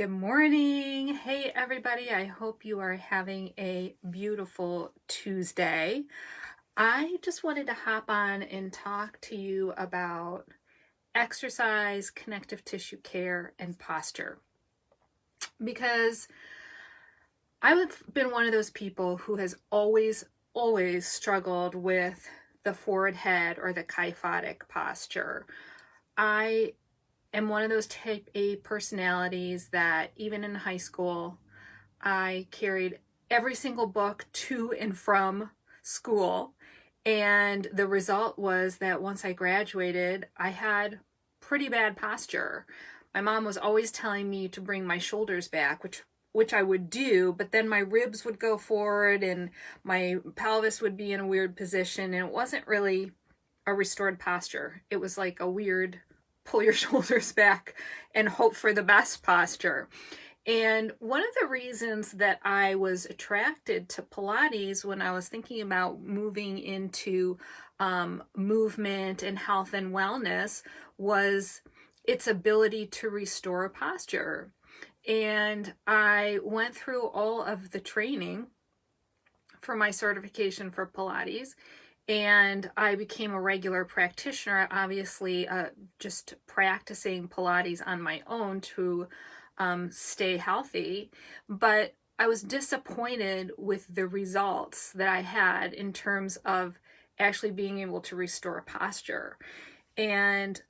Good morning. Hey, everybody. I hope you are having a beautiful Tuesday. I just wanted to hop on and talk to you about exercise, connective tissue care, and posture because I've been one of those people who has always struggled with the forward head or the kyphotic posture. I am one of those type A personalities that even in high school, I carried every single book to and from school. And the result was that once I graduated, I had pretty bad posture. My mom was always telling me to bring my shoulders back, which I would do, but then my ribs would go forward and my pelvis would be in a weird position, and it wasn't really a restored posture. It was like a weird pull your shoulders back and hope for the best posture. And one of the reasons that I was attracted to Pilates when I was thinking about moving into movement and health and wellness was its ability to restore posture. And I went through all of the training for my certification for Pilates, and I became a regular practitioner, obviously just practicing Pilates on my own to stay healthy. But I was disappointed with the results that I had in terms of actually being able to restore posture. And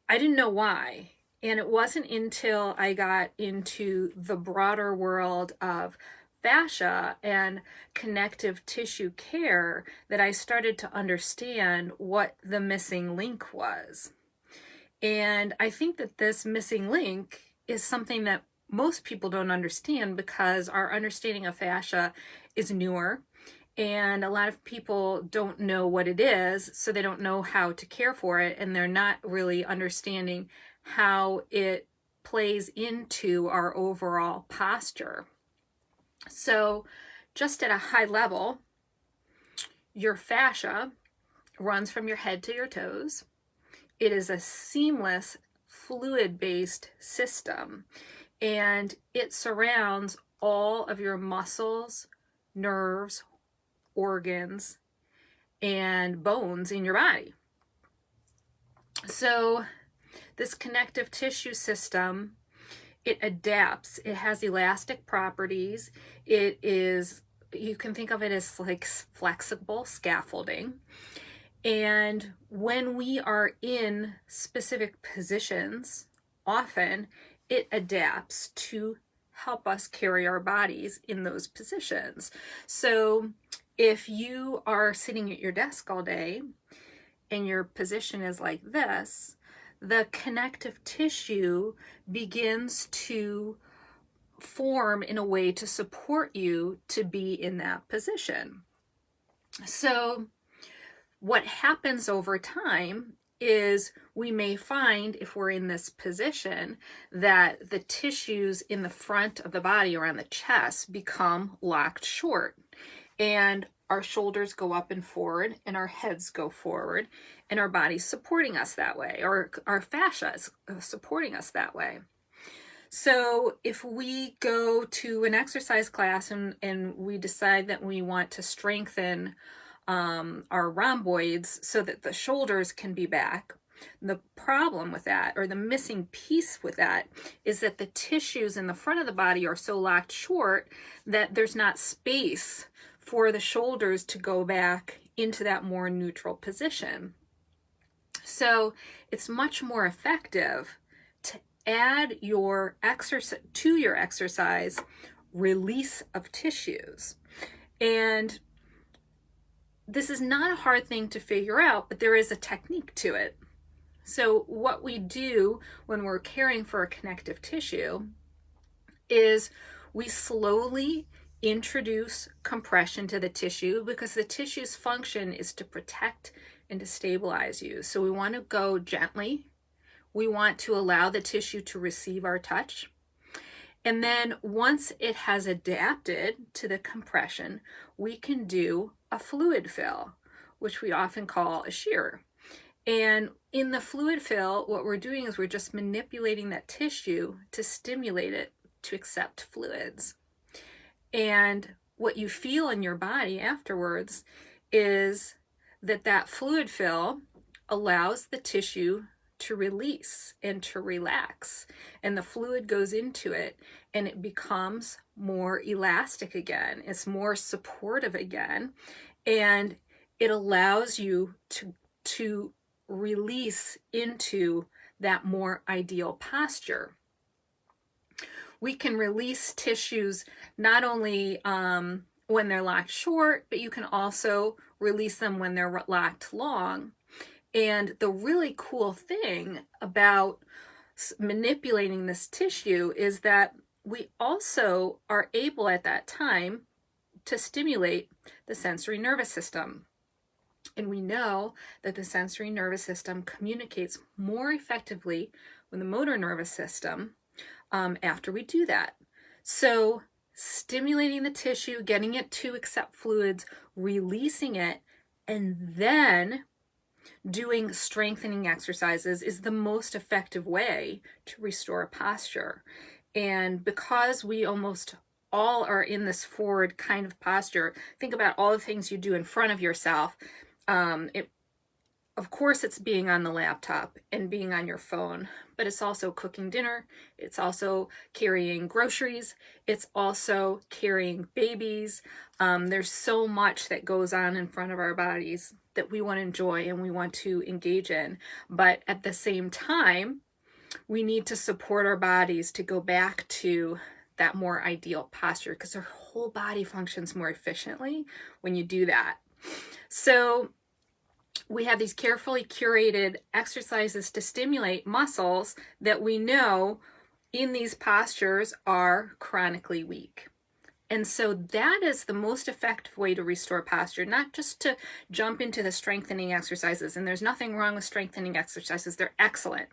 I didn't know why. And it wasn't until I got into the broader world of fascia and connective tissue care that I started to understand what the missing link was. And I think that this missing link is something that most people don't understand because our understanding of fascia is newer, and a lot of people don't know what it is, so they don't know how to care for it, and they're not really understanding how it plays into our overall posture. So just at a high level, your fascia runs from your head to your toes. It is a seamless, fluid-based system, and it surrounds all of your muscles, nerves, organs, and bones in your body. So this connective tissue system, it adapts. It has elastic properties. It is, you can think of it as like flexible scaffolding. And when we are in specific positions, often it adapts to help us carry our bodies in those positions. So if you are sitting at your desk all day and your position is like this, the connective tissue begins to form in a way to support you to be in that position. So what happens over time is we may find, if we're in this position, that the tissues in the front of the body around the chest become locked short, and our shoulders go up and forward and our heads go forward, and our body's supporting us that way, or our fascia is supporting us that way. So if we go to an exercise class and we decide that we want to strengthen our rhomboids so that the shoulders can be back, the problem with that, or the missing piece with that, is that the tissues in the front of the body are so locked short that there's not space for the shoulders to go back into that more neutral position. So it's much more effective to add your exercise to your exercise release of tissues. And this is not a hard thing to figure out, but there is a technique to it. So what we do when we're caring for a connective tissue is we slowly introduce compression to the tissue, because the tissue's function is to protect and to stabilize you. So we want to go gently. We want to allow the tissue to receive our touch. And then once it has adapted to the compression, we can do a fluid fill, which we often call a shear. And in the fluid fill, what we're doing is we're just manipulating that tissue to stimulate it to accept fluids. And what you feel in your body afterwards is that fluid fill allows the tissue to release and to relax, and the fluid goes into it and it becomes more elastic again. It's more supportive again, and it allows you to release into that more ideal posture. We can release tissues not only when they're locked short, but you can also release them when they're locked long. And the really cool thing about manipulating this tissue is that we also are able at that time to stimulate the sensory nervous system. And we know that the sensory nervous system communicates more effectively with the motor nervous system after we do that. So stimulating the tissue, getting it to accept fluids, releasing it, and then doing strengthening exercises is the most effective way to restore posture. And because we almost all are in this forward kind of posture, think about all the things you do in front of yourself. Of course, it's being on the laptop and being on your phone, but it's also cooking dinner. It's also carrying groceries. It's also carrying babies. There's so much that goes on in front of our bodies that we want to enjoy and we want to engage in. But at the same time, we need to support our bodies to go back to that more ideal posture, because our whole body functions more efficiently when you do that. So we have these carefully curated exercises to stimulate muscles that we know in these postures are chronically weak. And so that is the most effective way to restore posture, not just to jump into the strengthening exercises. And there's nothing wrong with strengthening exercises. They're excellent.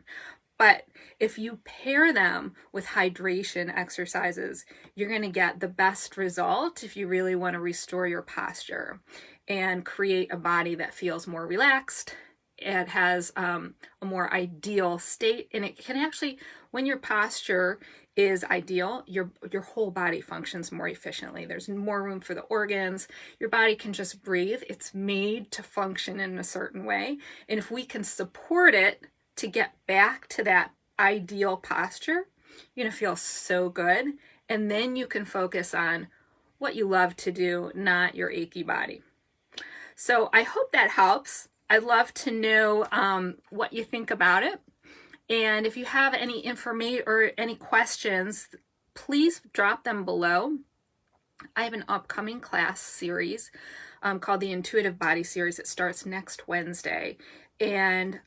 But if you pair them with hydration exercises, you're going to get the best result if you really want to restore your posture and create a body that feels more relaxed. It has a more ideal state, and it can actually, when your posture is ideal, your whole body functions more efficiently. There's more room for the organs. Your body can just breathe. It's made to function in a certain way. And if we can support it to get back to that ideal posture, you're going to feel so good. And then you can focus on what you love to do, not your achy body. So I hope that helps. I'd love to know what you think about it. And if you have any information or any questions, please drop them below. I have an upcoming class series called the Intuitive Body Series. It starts next Wednesday. And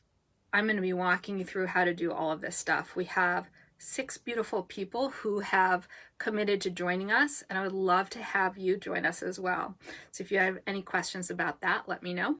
I'm going to be walking you through how to do all of this stuff. We have 6 beautiful people who have committed to joining us, and I would love to have you join us as well. So if you have any questions about that, let me know.